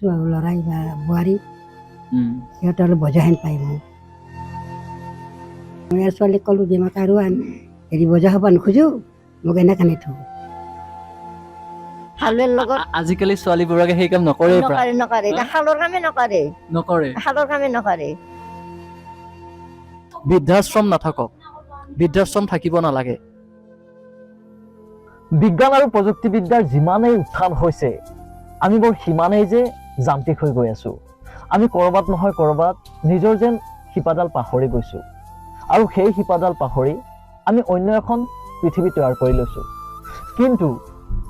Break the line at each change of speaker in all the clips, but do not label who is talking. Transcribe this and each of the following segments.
লৰাই বা বোৱাৰী সিহঁতে অলপ বজাহেন পায় মোক মই আৰু ছোৱালীক ক'লোঁ যে মই আৰু হেৰি বজা হ'ব নোখোজো মোক এনেকৈ নিথওঁ
হালৰ লগত
আজিকালি ছোৱালীবোৰকে সেই কাম নকৰে
নকৰে নকৰে শালৰ কামে নকৰে
নকৰে
শালৰ কামে নকৰে
বৃদ্ধাশ্ৰম নাথাকক বৃদ্ধাশ্ৰম থাকিব নালাগে বিজ্ঞান আৰু প্ৰযুক্তিবিদ্যাৰ যিমানেই উত্থান হৈছে আমি বৰ সিমানেই যে যান্ত্ৰিক হৈ গৈ আছো আমি কৰবাত নহয় কৰবাত নিজৰ যেন শিপাডাল পাহৰি গৈছো আৰু সেই শিপাডাল পাহৰি আমি অন্য এখন পৃথিৱী তৈয়াৰ কৰি লৈছো কিন্তু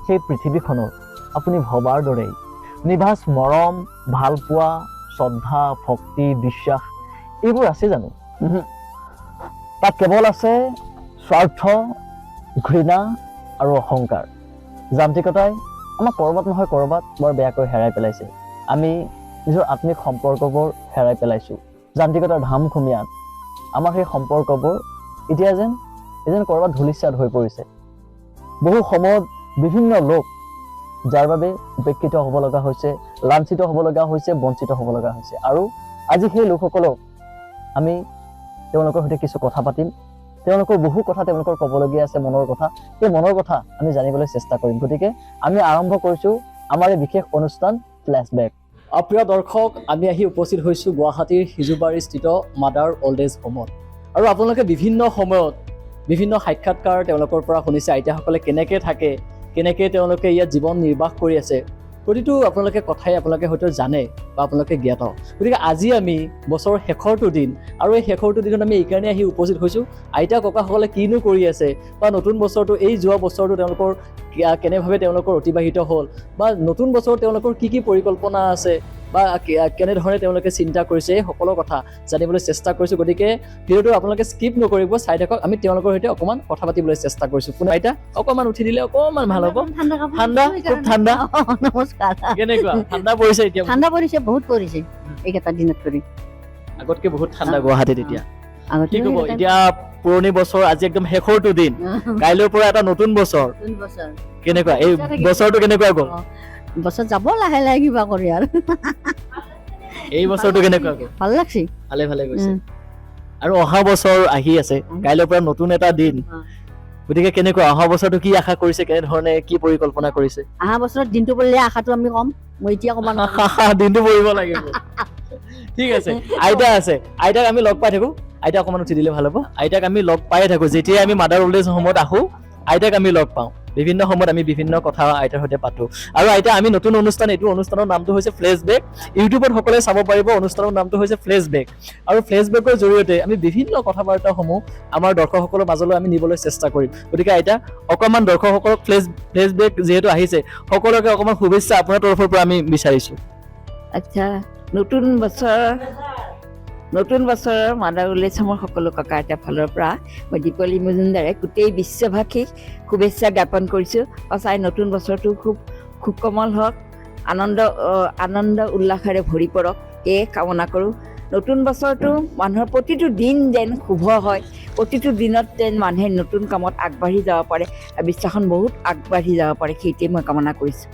সেই পৃথিৱীখনত আপুনি ভবাৰ দৰেই নিভাজ মৰম ভালপোৱা শ্ৰদ্ধা ভক্তি বিশ্বাস এইবোৰ আছে জানো তাত কেৱল আছে স্বাৰ্থ ঘৃণা আৰু অহংকাৰ যান্ত্ৰিকতাই আমাক কৰবাত নহয় কৰবাত বৰ বেয়াকৈ হেৰাই পেলাইছে আমি নিজৰ আত্মিক সম্পৰ্কবোৰ হেৰাই পেলাইছো যান্ত্ৰিকতাৰ ধামখুমীয়াত আমাৰ সেই সম্পৰ্কবোৰ এতিয়া যেন কৰবাত ধূলিসাৎ হৈ পৰিছে বহু সময়ত বিভিন্ন লোক যাৰ বাবে উপেক্ষিত হ'ব লগা হৈছে লাঞ্ছিত হ'ব লগা হৈছে বঞ্চিত হ'ব লগা হৈছে আৰু আজি সেই লোকসকলক আমি তেওঁলোকৰ সৈতে কিছু কথা পাতিম তেওঁলোকৰ বহু কথা তেওঁলোকৰ ক'বলগীয়া আছে মনৰ কথা সেই মনৰ কথা আমি জানিবলৈ চেষ্টা কৰিম গতিকে আমি আৰম্ভ কৰিছোঁ আমাৰ এই বিশেষ অনুষ্ঠান ফ্লেশ্ববেক প্ৰিয় দৰ্শক আমি আহি উপস্থিত হৈছোঁ গুৱাহাটীৰ সিজুবাৰীস্থিত মাদাৰ অল্ড এজ হোমত আৰু আপোনালোকে বিভিন্ন সময়ত বিভিন্ন সাক্ষাৎকাৰ তেওঁলোকৰ পৰা শুনিছে আইতাসকলে কেনেকৈ থাকে কেনেকৈ তেওঁলোকে ইয়াত জীৱন নিৰ্বাহ কৰি আছে প্ৰতিটো আপোনালোকে কথাই আপোনালোকে হয়তো জানে বা আপোনালোকে জ্ঞাত গতিকে আজি আমি বছৰৰ শেষৰটো দিন আৰু এই শেষৰটো দিনত আমি এইকাৰণে আহি উপস্থিত হৈছোঁ আইতা ককাসকলে কিনো কৰি আছে বা নতুন বছৰটো এই যোৱা বছৰটো তেওঁলোকৰ কেনেভাৱে তেওঁলোকৰ অতিবাহিত হ'ল বা নতুন বছৰত তেওঁলোকৰ কি কি পৰিকল্পনা আছে বা কেনেধৰণে তেওঁলোকে চিন্তা কৰিছে এই সকলো কথা জানিবলৈ চেষ্টা কৰিছোঁ গতিকে ভিডিঅ'টো আপোনালোকে স্কিপ নকৰিব চাই থাকক আমি তেওঁলোকৰ সৈতে অকণমান কথা পাতিবলৈ চেষ্টা কৰিছোঁ কোন আইতা অকণমান উঠি দিলে অকণমান ভাল হ'ব ঠাণ্ডা খুব ঠাণ্ডা
নমস্কাৰ
কেনেকুৱা ঠাণ্ডা পৰিছে এতিয়া
ঠাণ্ডা পৰিছে বহুত পৰিছে এইকেইটা দিনত কৰি
আগতকে বহুত ঠাণ্ডা গুৱাহাটীত এতিয়া
আগতে
কি ক'ব এতিয়া পুৰণি বছৰ আজি একদম শেষৰটো দিন কাইলৈৰ পৰা এটা নতুন বছৰ কেনেকুৱা এই বছৰটো কেনেকুৱা গ'ল
বছৰ যাব লাহে লাহে কিবা কৰি আৰু
এই বছৰটো কেনেকুৱা গ'ল
ভাল লাগছে
ভালে ভালে গৈছে আৰু অহা বছৰ আহি আছে কাইলৈৰ পৰা নতুন এটা দিন গতিকে কেনেকুৱা অহা বছৰটো কি আশা কৰিছে কেনেধৰণে কি পৰিকল্পনা কৰিছে
অহা বছৰত দিনটো পৰিলে আশাটো আমি কম মই এতিয়া ক'ব
দিনটো পৰিব লাগিব ঠিক আছে আইতা আছে আইতাক আমি লগ পাই থাকো আইতা অকণমান উঠি দিলে ভাল হ'ব আইতাক আমি লগ পাই থাকো যেতিয়াই আমি মাদাৰ অল্ড এজ হোমত আহোঁ আইতাক আমি লগ পাওঁ বিভিন্ন সময়ত আমি বিভিন্ন কথা আইতাৰ সৈতে পাতো আৰু আইতা আমি নতুন অনুষ্ঠান এইটো অনুষ্ঠানৰ নামটো হৈছে ফ্লেশ্ববেক ইউটিউবত সকলোৱে চাব পাৰিব অনুষ্ঠানৰ নামটো হৈছে ফ্লেশ্ববেক আৰু ফ্লেশ্ববেকৰ জৰিয়তে আমি বিভিন্ন কথা বাৰ্তাসমূহ আমাৰ দৰ্শকসকলৰ মাজলৈ আমি নিবলৈ চেষ্টা কৰিম গতিকে আইতা অকণমান দৰ্শকসকলক ফ্লেশ্ববেক যিহেতু আহিছে সকলোকে অকণমান শুভেচ্ছা আপোনাৰ তৰফৰ পৰা আমি বিচাৰিছোঁ
আচ্ছা নতুন বছৰৰ মাদাৰ অল্ড এজ হোমৰ সকলো ককা আইতাৰ ফালৰ পৰা মই দীপলী মজুমদাৰে গোটেই বিশ্ববাসীক শুভেচ্ছা জ্ঞাপন কৰিছোঁ সঁচাই নতুন বছৰটো খুব কোমল হওক আনন্দ উল্লাসেৰে ভৰি পৰক এয়ে কামনা কৰোঁ নতুন বছৰটো মানুহৰ প্ৰতিটো দিন যেন শুভ হয় প্ৰতিটো দিনত যেন মানুহে নতুন কামত আগবাঢ়ি যাব পাৰে বিশ্বাসন বহুত আগবাঢ়ি যাব পাৰে সেইটোৱে মই কামনা কৰিছোঁ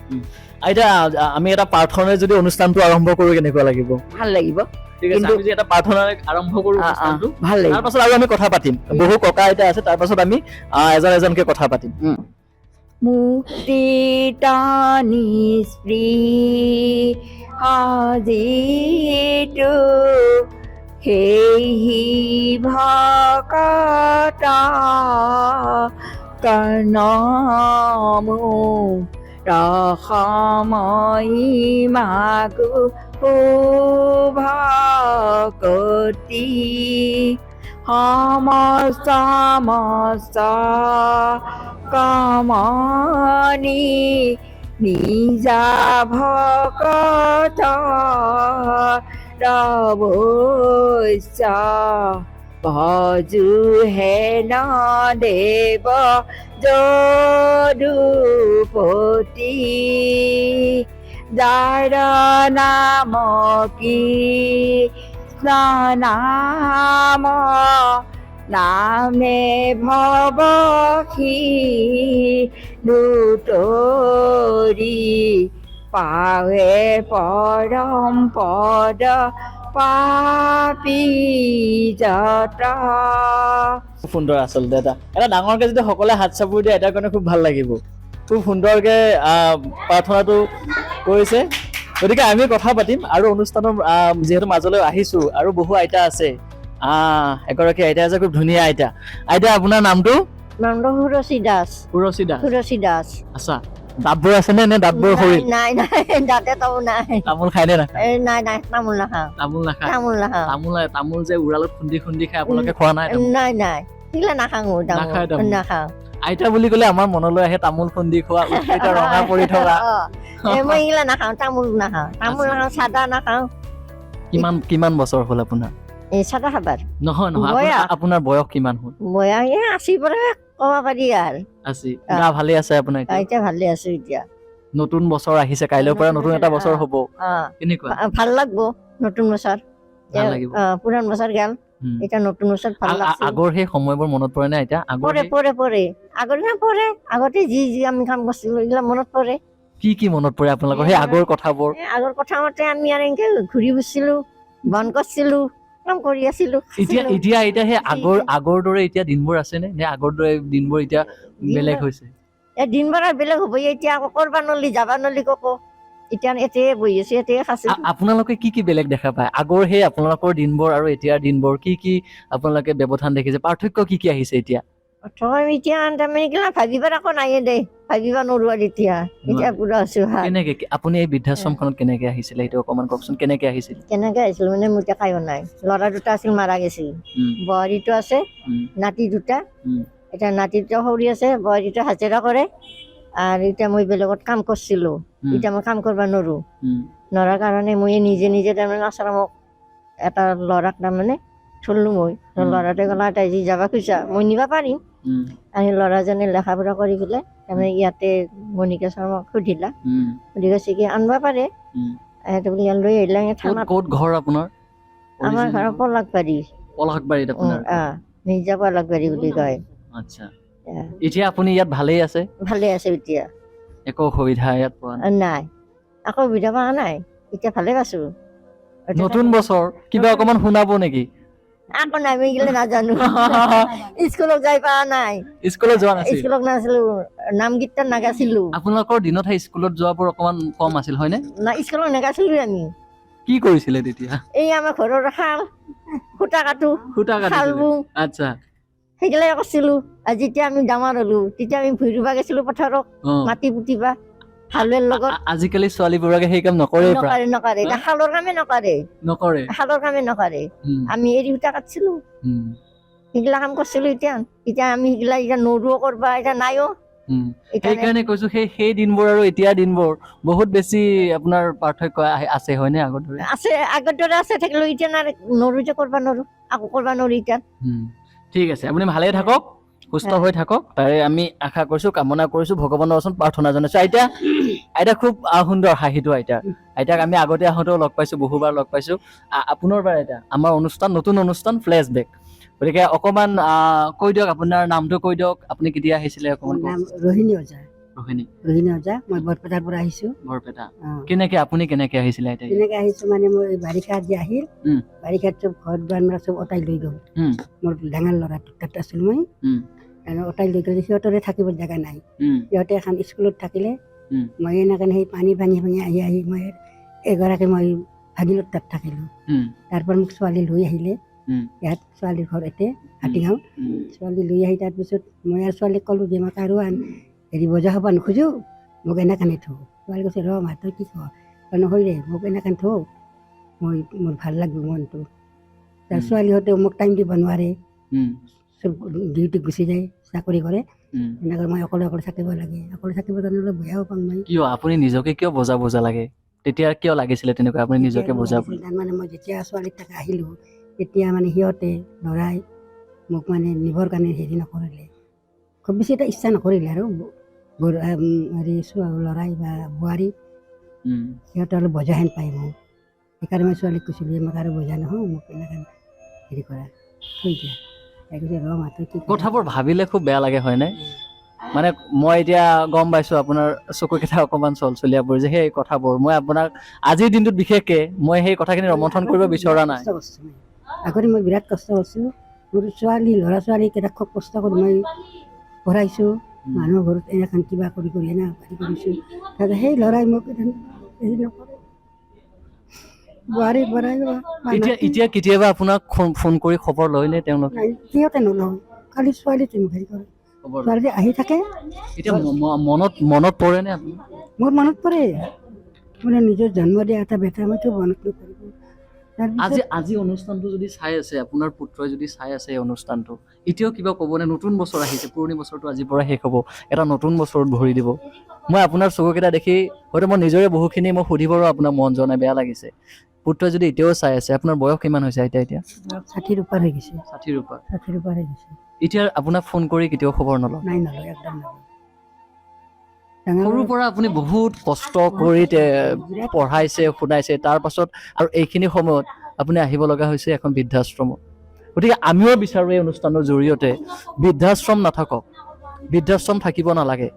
আইতা আমি এটা প্ৰাৰ্থনাৰে যদি অনুষ্ঠানটো আৰম্ভ কৰোঁ কেনেকুৱা লাগিব
ভাল লাগিব
ঠিক আছে আমি এটা প্ৰাৰ্থনাৰে আৰম্ভ কৰোঁ অনুষ্ঠানটো
ভাল লাগিব
তাৰপাছত আৰু আমি কথা পাতিম বহু ককা আইতা আছে তাৰপাছত আমি এজন এজনকে কথা পাতিম
মুক্তিতানি স্প্ৰী আজিতো সেই ভকতা কৰ্ণমো ৰসময়ী মাগো ভকতি সমস্ত কামনি নিজা ভকত ৰবস্য ভজু হেন দেৱ যদুপতি যাৰ নাম কৃষ্ণ নামে ভৱসী দুতৰি পাৱে পৰম পদ পাপী যত।
খুব সুন্দৰ আচলতে এটা ডাঙৰকে যদি সকলোৱে হাত চাপৰি দিয়ে এটাৰ কাৰণে খুব ভাল লাগিব। খুব সুন্দৰকে প্ৰাৰ্থনাটো কৰিছে। গতিকে আমি কথা পাতিম আৰু অনুষ্ঠানৰ যিহেতু মাজলৈ আহিছো আৰু বহু আইতা আছে। এগৰাকী আইতা আছে, খুব ধুনীয়া আইতা। আইতা আপোনাৰ নামটো?
নামটো সুৰচী দাস।
সুৰচী দাস।
সুৰচী দাস।
আচ্ছা, দাঁতবোৰ আছে নে দাঁতবোৰ সৰিল?
নাই দাঁতে তামোল নাই।
তামোল খাই নে নাখায়?
নাই তামোল নাখাওঁ।
তামোল নাখায়?
তামোল নাখাওঁ।
তামোল যে উৰালত খুন্দি খাই আপোনালোকে খোৱা নাই?
নাই সেইগিলা নাখাওঁ। তামোল নাখাওঁ।
আইতা বুলি ক'লে আমাৰ মনলৈ আহে তামোল খুন্দি খোৱা, উৎকেইটা ৰঙা পৰি থকা।
মই এইগিলা নাখাওঁ। তামোল নাখাওঁ। চাদা নাখাওঁ।
কিমান বছৰ হ'ল আপোনাৰ?
চাদা খাবাৰ
নহয় আপোনাৰ বয়স কিমান হ'ল?
বয়স 80 পৰা ক'ব পাৰি আৰু।
80। গা ভালে আছে আপোনাৰ?
এতিয়া ভালে আছো। এতিয়া
নতুন বছৰ আহিছে, কাইলৈৰ পৰা নতুন এটা বছৰ হ'ব। কেনেকুৱা
ভাল লাগব? নতুন বছৰ
ভাল লাগিব।
পুৰাণ বছৰ গেল, এতিয়া নতুন বছৰ ভাল লাগছে।
আগৰ সেই সময়বোৰ মনত পৰে নে এতিয়া?
পৰে আগৰ দিনা পৰে। আগতে যি আমি কাম কৰিছিলো এইগিলা মনত পৰে।
কি মনত পৰে আপোনালোকৰ সেই আগৰ কথাবোৰ?
আগৰ কথা মতে আমি আৰু এনেকে ঘূৰি ফুৰিছিলো, বন কৰিছিলো, কাম কৰি আছিলো।
এতিয়া সেই আগৰ দৰে এতিয়া দিনবোৰ আছে নে আগৰ দৰে দিনবোৰ এতিয়া বেলেগ হৈছে?
দিনবোৰ বেলেগ হ'ব। এতিয়া আকৌ কৰবা নলি, যাবা নলি ককো। এতিয়া এতিয়াই বহি আছো, এতিয়াই খাইছো।
আপোনালোকে কি বেলেগ দেখা পায় আগৰ সেই আপোনালোকৰ দিনবোৰ আৰু এতিয়াৰ দিনবোৰ? কি আপোনালোকে ব্যৱধান দেখিছে? পাৰ্থক্য কি আহিছে এতিয়া?
এতিয়া তাৰমানে এইগিলা ভাবিবাৰ আকৌ নাইয়ে দে, ভাবিবা নোৱাৰো আৰু এতিয়া পুৰা আছো।
কেনেকে আপুনি এই বৃদ্ধাশ্ৰমখনত কেনেকে আহিছিলে সেইটো অকমান কওকচোন। কেনেকে আহিছিল
মানে মোৰ কায়ো নাই। ল'ৰা দুটা আছিল, মাৰা গৈছিল। বোৱাৰীটো আছে, নাতি দুটা। এতিয়া নাতি দুটা সৰু আছে, বোৱাৰীটো হাজিৰা কৰে। আৰু এতিয়া মই বেলেগত কাম কৰিছিলো। এতিয়া মই কাম কৰিব নোৱাৰাৰ কাৰণে মই নিজে তাৰমানে আশ্ৰমক এটা ল'ৰাক তাৰমানে থলো। মই ল'ৰাটোৱে ক'লা তাই যি যাবা খুজিছা মই নিবা পাৰিম। আৰু ল'ৰাজনে লেখা পঢ়া কৰি পেলাই তাৰমানে ইয়াতে মণিকা শৰ্মাক সুধিলা, সুধি কৈছে কি আনবা পাৰে। লৈ আহিলা থানাত।
ক'ত ঘৰ আপোনাৰ?
আমাৰ ঘৰ পলাকবাৰী।
পলাকবাৰীত আপোনাৰ?
নিজা পলাকবাৰী বুলি কয়।
আচ্ছা, এতিয়া আপুনি ইয়াত ভালেই আছে?
ভালে আছে এতিয়া,
একো অসুবিধা ইয়াত পোৱা
নাই। একো অসুবিধা পোৱা নাই, এতিয়া ভালে আছো।
নতুন বছৰ কিবা অকমান শুনাব নেকি?
আকৌ নাই, মই এইগিলা নাজানো। স্কুলত যাই পোৱা নাই।
স্কুলত যোৱা নাছিল?
স্কুলত নাছিলো, নাম কীৰ্তন নাগাইছিলো।
আপোনালোকৰ দিনত স্কুলত যোৱাবোৰ অকমান কম আছিল হয়নে?
না, স্কুলত নাগাইছিলো আমি।
কি কৰিছিলে তেতিয়া? এই
আমাৰ ঘৰৰ শাল, সূতা কাটো।
আচ্ছা,
সেইগিলাই কৰিছিলো। আৰু যেতিয়া আমি ডাঙৰ হলো তেতিয়া আমি ভুই ৰুবা গৈছিলো পথাৰত, মাটি পুতিবা হালৰ লগত।
আজিকালি ছোৱালীবোৰকে সেই কাম নকৰে।
শালৰ কামে শালৰ কামে নকৰে। আমি এৰি সূতা কাটছিলো, সেইগিলা কাম কৰিছিলো। এতিয়া আমি সেইগিলা এতিয়া নৰুও কৰবা, এতিয়া নাইও।
সেইকাৰণে কৈছো সেই দিনবোৰ আৰু এতিয়া দিনবোৰ বহুত বেছি আপোনাৰ পাৰ্থক্য আছে হয়নে? আগৰ দৰে
আছে, আগৰ দৰে আছে থাকিলেও এতিয়া নৰু যে কৰবা নৰু, আকৌ কৰবা নৰু এতিয়া।
ঠিক আছে, আপুনি ভালে থাকক, সুস্থ হৈ থাকক, তাৰে আমি আশা কৰিছো, কামনা কৰিছো, ভগৱানৰ ওচৰত প্ৰাৰ্থনা জনাইছো। আইতা খুব সুন্দৰ হাঁহিটো আইতাক আমি আগতে আহোঁতেও লগ পাইছো, বহুবাৰ লগ পাইছো। পুনৰবাৰ আইতা আমাৰ নতুন অনুষ্ঠান ফ্লেশ্ববেক। গতিকে অকমান কৈ দিয়ক, আপোনাৰ নামটো কৈ দিয়ক, আপুনি কেতিয়া আহিছিলে অকমান?
ৰোহিণী ওজা।
ৰোহিণী
ওজা। মই বৰপেটাৰ পৰা আহিছো।
বৰপেটা। আপুনি কেনেকে আহিছিলে আইতা?
কেনেকে আহিছো মানে মই বাৰিষাত যে আহিল, বাৰিষাত চব ঘৰ দুৱাৰ চব অটাই লৈ গ'ল। মোৰ ডাঙৰ ল'ৰা তাত আছিল, মই অটাই লৈ গ'ল। সিহঁতৰে থাকিব জেগা নাই। সিহঁতে এখন স্কুলত থাকিলে, মই এনেকে সেই পানী আহি মই এগৰাকী মই ভাগিনত তাত থাকিলো। তাৰ পৰা মোক ছোৱালী লৈ আহিলে ইয়াত, ছোৱালীৰ ঘৰ এতে হাতীগাঁও। ছোৱালী লৈ আহি তাৰপিছত মই আৰু ছোৱালীক ক'লো যে মই আৰু বজা হ'ব নোখোজো, মোক এনেকে থওঁ। ছোৱালী কৈছে ৰ মা তই কি কওঁ নহয় দে, মোক এনেকে থওঁ, মোৰ ভাল লাগব মনটো। তাৰ ছোৱালীহঁতে মোক টাইম দিব নোৱাৰে, চব ডিউটি গুচি যায়, চাকৰি কৰে। এনেকৈ মই অকলে থাকিব লাগে। অকলে থাকিব কাৰণে অলপ বেয়াও পাওঁ মই।
কিয় আপুনি নিজকে কিয় বজা লাগে? তেতিয়া কিয় লাগিছিলে তেনেকুৱা আপুনি নিজকে বজা?
মানে মই যেতিয়া ছোৱালীৰ তাকে আহিলো, তেতিয়া মানে সিহঁতে ল'ৰাই মোক মানে নিবৰ কাৰণে হেৰি নকৰিলে, খুব বেছি এটা ইচ্ছা নকৰিলে আৰু ল'ৰাই বা বোৱাৰী সিহঁতে অলপ বজা হেন পায় মোক। সেইকাৰণে মই ছোৱালীক কৈছিলো যে মোক আৰু বজা নহয়, মোক এনেকৈ হেৰি কৰা থৈ দিয়া। তাই কৈছে ৰ মা তই কি?
কথাবোৰ ভাবিলে খুব বেয়া লাগে হয়নে? মানে মই এতিয়া গম পাইছোঁ আপোনাৰ চকুকেইটা অকণমান চলচলীয়া পৰি যে সেই কথাবোৰ মই আপোনাক আজিৰ দিনটোত বিশেষকৈ মই সেই কথাখিনি ৰমন্থন কৰিব বিচৰা নাই।
আগতে মই বিৰাট কষ্ট কৰিছোঁ, মোৰ ল'ৰা ছোৱালীকেইটাক খুব কষ্ট কৰি মই পঢ়াইছোঁ, মানুহৰ ঘৰত এনেখন কিবা কৰি এনে হেৰি কৰিছোঁ, তাৰপিছত সেই ল'ৰাই মোক হেৰি নকৰে। বোৱাৰী বৰাই
এতিয়া কেতিয়াবা আপোনাক ফোন কৰি খবৰ লয়নে তেওঁলোকে?
সিহঁতে নলওঁ, খালি ছোৱালীটো মোক হেৰি কৰে, ছোৱালী আহি থাকে।
এতিয়া মনত পৰেনে আপোনাৰ?
মোৰ মনত পৰে, মানে নিজৰ জন্ম দিয়া এটা বেটা মইতো মনত নপৰিব।
আজি অনুষ্ঠানটো যদি চাই আছে, আপোনাৰ পুত্ৰই যদি চাই আছে এই অনুষ্ঠানটো, এতিয়াও কিবা ক'বনে? নতুন বছৰ আহিছে, পুৰণি বছৰটো আজিৰ পৰা শেষ হ'ব, এটা নতুন বছৰত ভৰি দিব। মই আপোনাৰ চকুকেইটা দেখি হয়তো মই নিজৰে বহুখিনি মই সুধিবৰো আপোনাৰ মন যোৱা নাই, বেয়া লাগিছে। পুত্ৰই যদি এতিয়াও চাই আছে, আপোনাৰ বয়স কিমান হৈছে এতিয়া?
60ৰ ওপৰ হৈ গৈছে।
60ৰ ওপৰ
হৈ গৈছে।
এতিয়া আপোনাক ফোন কৰি কেতিয়াও খবৰ নলয়?
নাই, নলয়, একদম নলয়।
সৰুৰ পৰা আপুনি বহুত কষ্ট কৰি পঢ়াইছে, শুনাইছে, তাৰ পাছত আৰু এইখিনি সময়ত আপুনি আহিব লগা হৈছে এখন বৃদ্ধাশ্ৰমত। গতিকে আমিও বিচাৰোঁ এই অনুষ্ঠানৰ জৰিয়তে বৃদ্ধাশ্ৰম নাথাকক, বৃদ্ধাশ্ৰম থাকিব নালাগে।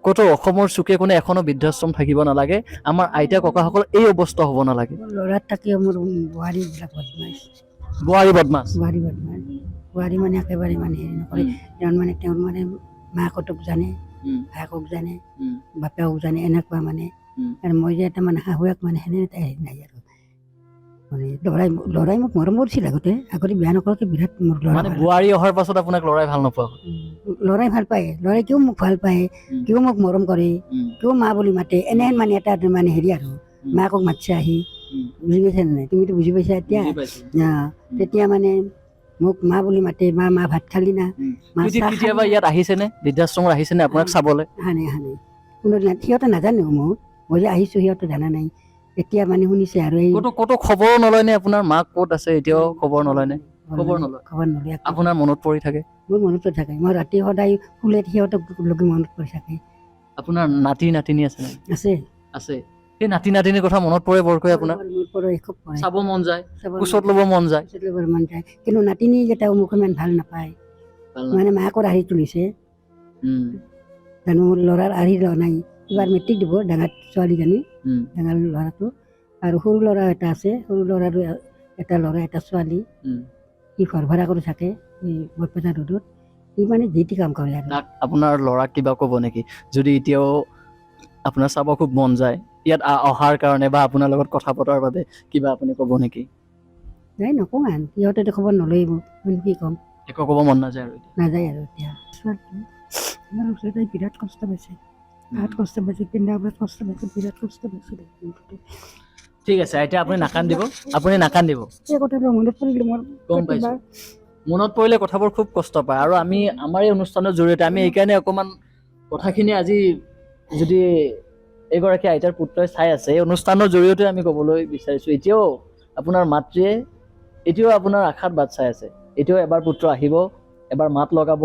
ক'তো অসমৰ চুকে কোণে এখনো বৃদ্ধাশ্ৰম থাকিব নালাগে। আমাৰ আইতা ককাসকল এই অৱস্থা হ'ব নালাগে।
ল'ৰাত থাকিও মোৰ বোৱাৰীবিলাক বদমাছ। বোৱাৰী মানে একেবাৰে মানে হেৰি নকৰে, তেওঁৰ মানে মাকহঁতক জানে, ভায়েকক জানে, বাপেকক জানে, এনেকুৱা মানে। আৰু মই যে এটা মানে শাহুৱেক মানে সেনে এটা হেৰি নাই আৰু মানে ল'ৰাই মোক মৰম কৰিছিল আগতে বিয়া নকৰাকৈ বিৰাট মোৰ ল'ৰা।
বোৱাৰী অহাৰ পাছত আপোনাক ল'ৰাই ভাল নোপোৱা?
ল'ৰাই ভাল পায়, ল'ৰাই কিয় মোক ভাল পায়, কিয় মোক মৰম কৰে, কিয় মা বুলি মাতে, এনেহেন মানে এটা মানে হেৰি আৰু মাকক মাতছে আহি, বুজি পাইছা নাই? তুমিতো বুজি পাইছা এতিয়া। তেতিয়া মানে মোক মা বুলি মাতে, মা ভাত খালি না।
কেতিয়াবা ইয়াত আহিছেনে, বৃদ্ধাশ্ৰমত আহিছেনে আপোনাক চাবলৈ?
হানে কোনো সিহঁতে নাজানো, মই যে আহিছোঁ সিহঁতে জানা নাই, এতিয়া মানে শুনিছে আৰু এই
ক'তো খবৰ নলয়নে? আপোনাৰ মাক ক'ত আছে এতিয়াও খবৰ নলয়নে? খবৰ নলয়। আপোনাৰ মনত পৰি থাকে?
মোৰ মনত পৰি থাকে, মই ৰাতি সদায় শুলে সিহঁতক লগে মনত পৰি থাকে।
আপোনাৰ নাতি নাতিনী আছে নাই?
আছে।
সেই নাতি নাতিনীৰ কথা মনত পৰে বৰকৈ আপোনাৰ? চাব মন যায়, কোচত ল'ব মন যায়।
কিন্তু নাতিনী যেটা মোক ইমান ভাল নাপায়, মানে মাকৰ আহি তুলিছে জানো, মোৰ ল'ৰাৰ আহি লোৱা নাই। এইবাৰ মেট্ৰিক দিব ডাঙৰ ছোৱালীজনী, ডাঙৰ ল'ৰাটো, আৰু সৰু ল'ৰা এটা আছে, সৰু ল'ৰাটো এটা ল'ৰা এটা ছোৱালী। সি ঘৰ ভাড়া কৰি থাকে এই বৰপেটা ৰোডত, সি মানে যিটি কাম কৰে আৰু।
আপোনাৰ ল'ৰাক কিবা ক'ব নেকি, যদি এতিয়াও আপোনাৰ চাব খুব মন যায় ইয়াত অহাৰ কাৰণে বা আপোনাৰ লগত কথা পতাৰ বাবে, কিবা আপুনি ক'ব নেকি?
নাই, নকওঁ আন, সিহঁতে খবৰ নলয় মোক, কি ক'ম,
একো ক'ব মন নাযায় আৰু
এতিয়া। আমাৰ ওচৰতে বিৰাট কষ্ট পাইছে, বিৰাট কষ্ট পাইছে, বিৰাট কষ্ট পাইছে।
ঠিক আছে, এতিয়া আপুনি নাকান্দিব,
এই কথাটো মনত পৰিলে মোৰ
গম পাইছোঁ। মনত পৰিলে কথাবোৰ খুব কষ্ট পায়, আৰু আমাৰ এই অনুষ্ঠানৰ জৰিয়তে আমি এইকাৰণে অকণমান কথাখিনি আজি যদি এগৰাকী আইতাৰ পুত্ৰই চাই আছে, এই অনুষ্ঠানৰ জৰিয়তে আমি ক'বলৈ বিচাৰিছোঁ, এতিয়াও আপোনাৰ মাতৃয়ে এতিয়াও আপোনাৰ আশাত বাট চাই আছে। এতিয়াও এবাৰ পুত্ৰ আহিব, এবাৰ মাত লগাব,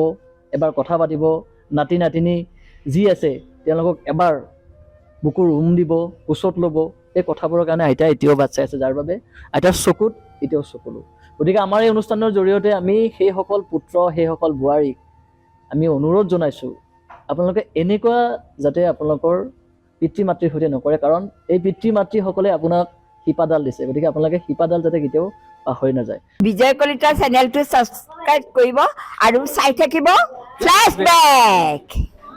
এবাৰ কথা পাতিব, নাতি নাতিনী যি আছে তেওঁলোকক এবাৰ বুকুৰ দিব, কোচত ল'ব। এই কথাবোৰৰ কাৰণে আইতা এতিয়াও বাট চাই আছে, যাৰ বাবে আইতাৰ চকুত এতিয়াও চকুলো। গতিকে আমাৰ এই অনুষ্ঠানৰ জৰিয়তে আমি সেইসকল পুত্ৰ, সেইসকল বোৱাৰীক আমি অনুৰোধ জনাইছোঁ, আপোনালোকে এনেকুৱা যাতে আপোনালোকৰ পিতৃ মাতৃৰ সৈতে নকৰে, কাৰণ এই পিতৃ মাতৃসকলে আপোনাক শিপাডাল দিছে, গতিকে আপোনালোকে শিপাডাল যাতে কেতিয়াও পাহৰি নাযায়।
বিজয় কলিতা চেনেলটো ছাবস্ক্ৰাইব কৰিব আৰু চাই থাকিব ফ্লেশ্ববেক।